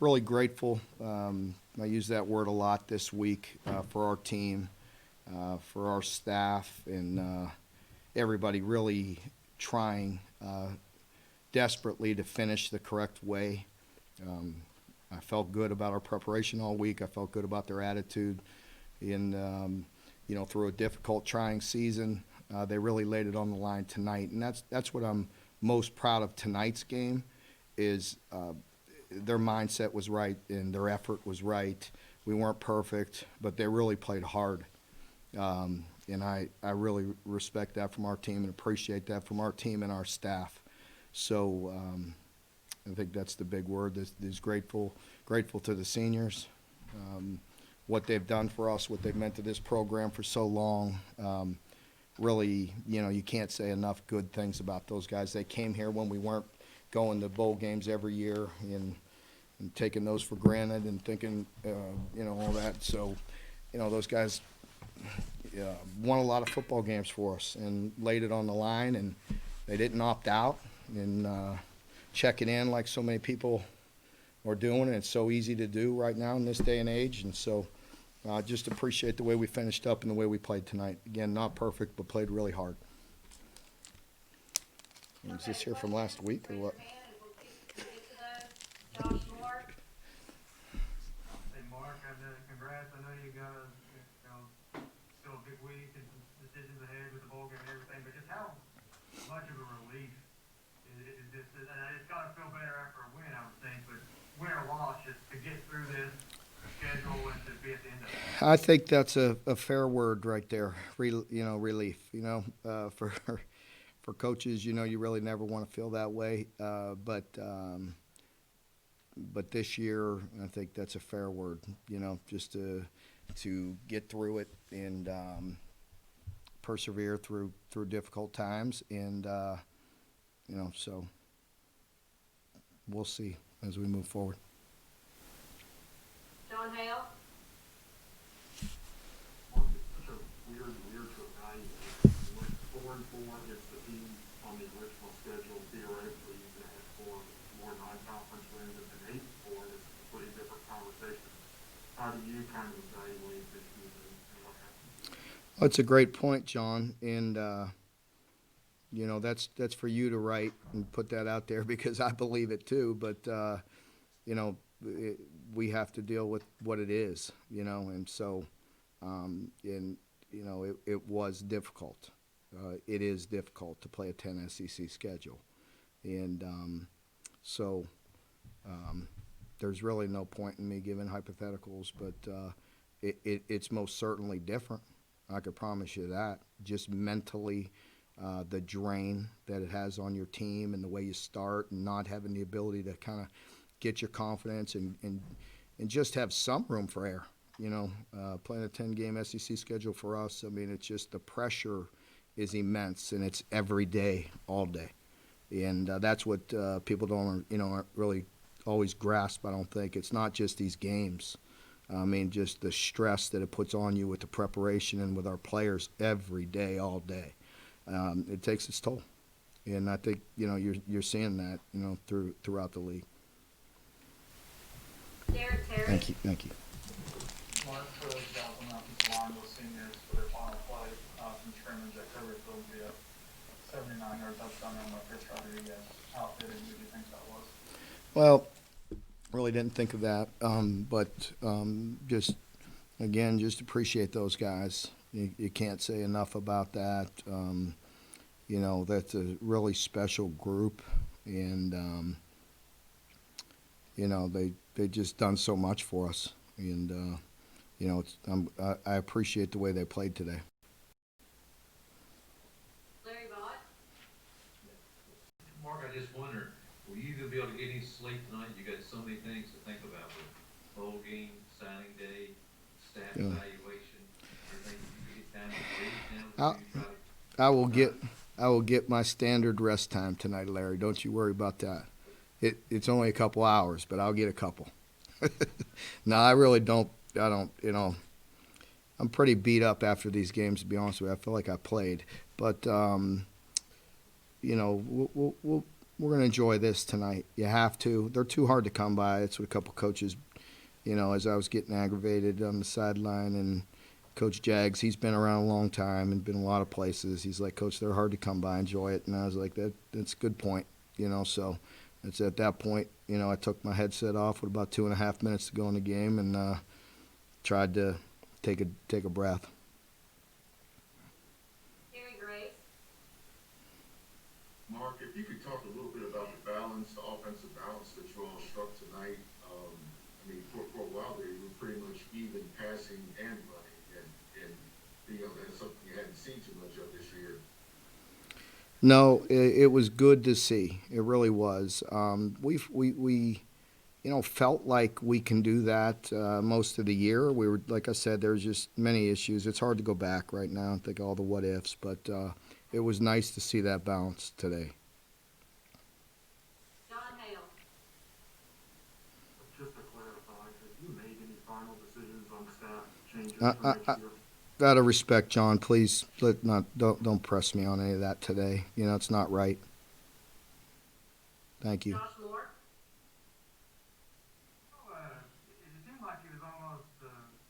really grateful. I use that word a lot this week for our team, for our staff, and everybody really trying desperately to finish the correct way. I felt good about our preparation all week. I felt good about their attitude. And, through a difficult, trying season, they really laid it on the line tonight. And that's what I'm most proud of tonight's game is their mindset was right and their effort was right. We weren't perfect, but they really played hard. And I really respect that from our team and appreciate that from our team and our staff. So I think that's the big word. Is grateful to the seniors, what they've done for us, what they've meant to this program for so long. Really, you can't say enough good things about those guys. They came here when we weren't going to bowl games every year and taking those for granted and thinking, all that. So, those guys won a lot of football games for us and laid it on the line, and they didn't opt out and check it in like so many people are doing, and it's so easy to do right now in this day and age. And so just appreciate the way we finished up and the way we played tonight. Again, not perfect, but played really hard. Is this here from last week or what? Hey, Mark, congrats. I know you got still a big week and some decisions ahead with the bowl game and everything, but just how much of a relief is this? It's got to feel better after a win, I would think, but win or loss, just to get through this schedule and to be at the end of it. I think that's a fair word right there. Relief. For coaches, you really never want to feel that way. But this year, I think that's a fair word. Just to get through it and persevere through difficult times, and so we'll see as we move forward. John Hale. Mark, it's such a weird to evaluate. You went 4-4 against the team on the original schedule. Theoretically, you could have 4 more non-conference wins and then 8-4. It's a completely different conversation. How do you kind of evaluate this season and what happened? Well, that's a great point, John, and that's for you to write and put that out there because I believe it too. But we have to deal with what it is, and so it was difficult. It is difficult to play a 10 SEC schedule, and so there's really no point in me giving hypotheticals, but it's most certainly different. I could promise you that. Just mentally, the drain that it has on your team and the way you start and not having the ability to kind of get your confidence and just have some room for error. Playing a 10-game SEC schedule for us, I mean, it's just the pressure is immense, and it's every day, all day. And that's what people don't really always grasp, I don't think. It's not just these games. I mean, just the stress that it puts on you with the preparation and with our players every day, all day. It takes its toll. And I think, you're seeing that, throughout the league. Derek Terry. Thank you. Mark, for those guys on the offensive line, those seniors, for their final play from scrimmage, I covered it will be a 79-yard touchdown on my first try to you guys. How fitting do you think that was? Well, really didn't think of that, but just appreciate those guys. You can't say enough about that. That's a really special group, and they just done so much for us, and I appreciate the way they played today. Larry Bott. Mark, I just wonder, will you even be able to get any sleep tonight? You got so many things to think about with bowl game, signing day, staff evaluation, everything. You get time to breathe now. I will get my standard rest time tonight, Larry. Don't you worry about that. It's only a couple hours, but I'll get a couple. No, I really don't. I don't. I'm pretty beat up after these games, to be honest with you. I feel like I played, but we'll we're gonna enjoy this tonight. You have to. They're too hard to come by. That's what a couple coaches, as I was getting aggravated on the sideline, and Coach Jags, he's been around a long time and been a lot of places. He's like, Coach, they're hard to come by. Enjoy it. And I was like, that's a good point. So it's at that point, I took my headset off with about 2.5 minutes to go in the game and tried to take a breath. Terry Grace. Mark, if you could talk a little bit about the balance, the offensive balance that you all struck tonight. For a while there, you were pretty much even passing and running, and that's something you hadn't seen too much of this year. No, it was good to see. It really was. We felt like we can do that most of the year. We were, like I said, there's just many issues. It's hard to go back right now and think of all the what ifs, but it was nice to see that balance today. John Hale. Just to clarify, have you made any final decisions on staff changes for next year? Out of respect, John, please don't press me on any of that today. It's not right. Thank you. Josh Moore. It seemed like he was almost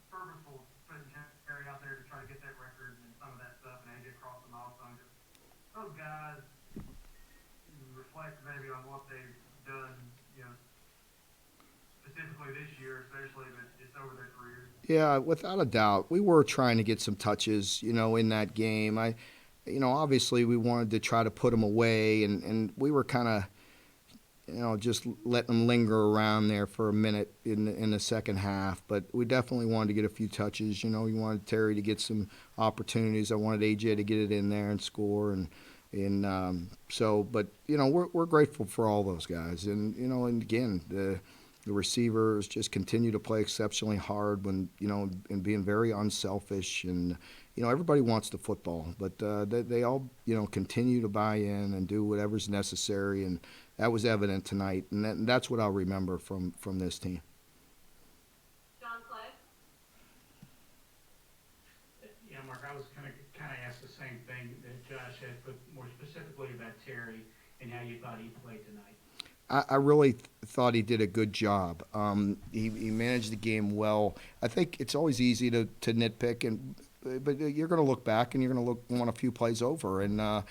purposeful putting Terry out there to try to get that record and some of that stuff, and AJ crossed the milestone. Just those guys reflect maybe on what they've done, specifically this year, especially, but just over their careers. Yeah, without a doubt. We were trying to get some touches, in that game. Obviously we wanted to try to put them away, and we were kind of, just letting them linger around there for a minute in the second half. But we definitely wanted to get a few touches. We wanted Terry to get some opportunities. I wanted AJ to get it in there and score, but we're grateful for all those guys, and again the receivers just continue to play exceptionally hard and being very unselfish, and everybody wants the football, but they all continue to buy in and do whatever's necessary, and that was evident tonight, and that's what I'll remember from this team. John Clay. Yeah, Mark, I was kind of asked the same thing that Josh had, but more specifically about Terry and how you thought he played tonight. I really thought he did a good job. He managed the game well. I think it's always easy to nitpick, but you're going to look back and you're going to want a few plays over. And I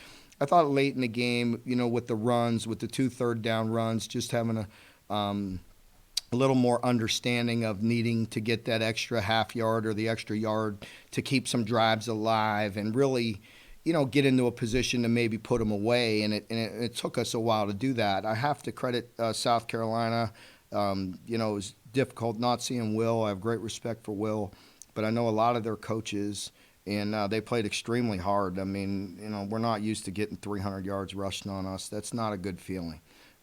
thought late in the game, with the runs, with the 2 third-down runs, just having a little more understanding of needing to get that extra half yard or the extra yard to keep some drives alive and really – get into a position to maybe put them away, and it took us a while to do that. I have to credit South Carolina. It was difficult not seeing Will. I have great respect for Will, but I know a lot of their coaches, and they played extremely hard. We're not used to getting 300 yards rushing on us. That's not a good feeling.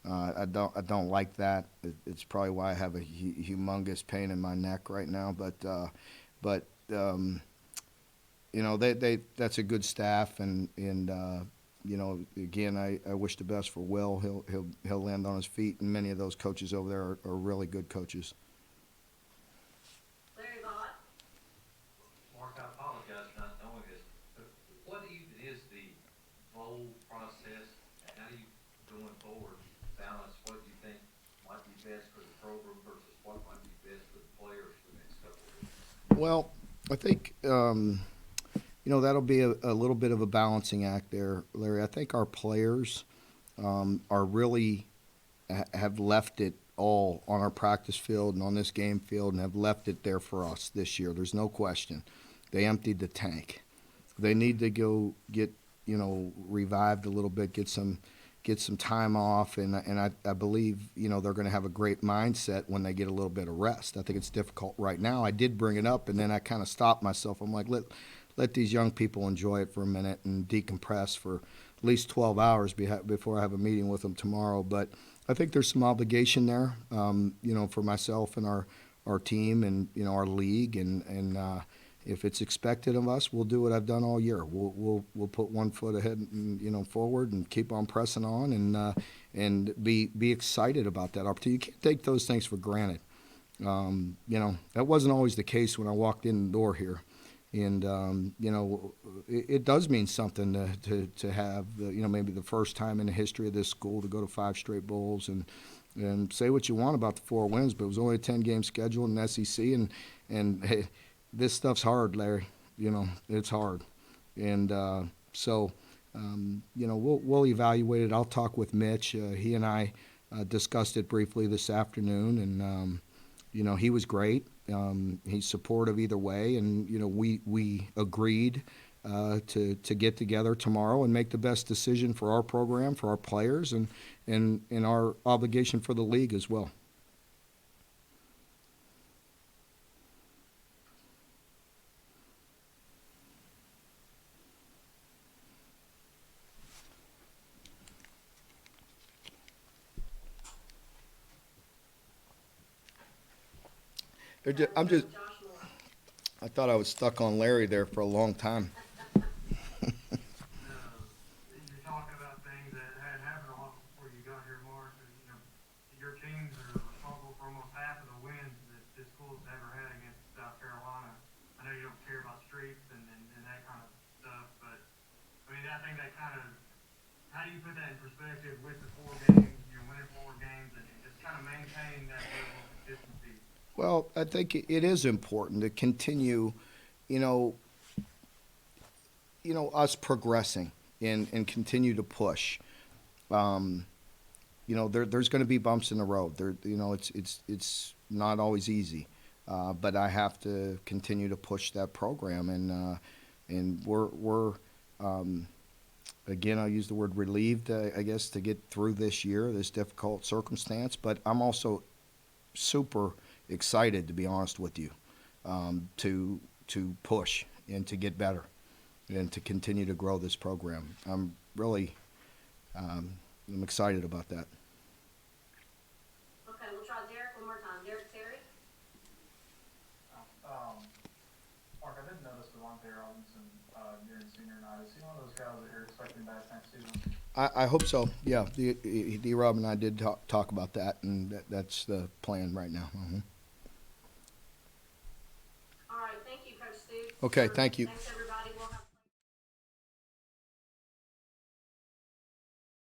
I don't like that. It's probably why I have a humongous pain in my neck right now, but that's a good staff, and again, I wish the best for Will. He'll land on his feet, and many of those coaches over there are really good coaches. Larry Vaught. Mark, I apologize for not knowing this, but what even is the bowl process, and how do you, going forward, balance what you think might be best for the program versus what might be best for the players for the next couple of years? Well, I think that'll be a little bit of a balancing act there, Larry. I think our players are really have left it all on our practice field and on this game field, and have left it there for us this year. There's no question. They emptied the tank. They need to go get revived a little bit, get some time off, and I believe they're going to have a great mindset when they get a little bit of rest. I think it's difficult right now. I did bring it up, and then I kind of stopped myself. I'm like, let these young people enjoy it for a minute and decompress for at least 12 hours before I have a meeting with them tomorrow. But I think there's some obligation there, for myself and our team and our league, and if it's expected of us, we'll do what I've done all year. We'll put one foot ahead and forward and keep on pressing on and be excited about that opportunity. You can't take those things for granted. That wasn't always the case when I walked in the door here. And it does mean something to have maybe the first time in the history of this school to go to 5 straight bowls. And say what you want about the 4 wins, but it was only a 10-game schedule in the SEC, and hey, this stuff's hard, Larry. It's hard, and we'll evaluate it. I'll talk with Mitch. He and I discussed it briefly this afternoon, and he was great. He's supportive either way, and we agreed to get together tomorrow and make the best decision for our program, for our players, and our obligation for the league as well. I'm just. Josh Moore. I thought I was stuck on Larry there for a long time. You're talking about things that had happened a lot before you got here, Mark. Your teams are responsible for almost half of the wins that this school's ever had against South Carolina. I know you don't care about streaks and that kind of stuff, but I think that kind of, how do you put that in perspective with the 4 games, you're winning 4 games, and just kind of maintain that level of consistency? Well, I think it is important to continue, us progressing and continue to push. There's going to be bumps in the road. It's not always easy, but I have to continue to push that program, and we're again, I'll use the word relieved, I guess, to get through this year, this difficult circumstance. But I'm also super excited, to be honest with you, to push and to get better and to continue to grow this program. I'm really I'm excited about that. Okay, we'll try Derek one more time. Derek Terry. Mark, I did notice Devontae Robinson during senior night. Is he one of those guys that you're expecting back next season? I hope so. Yeah, D-Rob and I did talk about that, and that's the plan right now. All right, thank you, Coach Stoops. Okay, thank you. Thanks, everybody.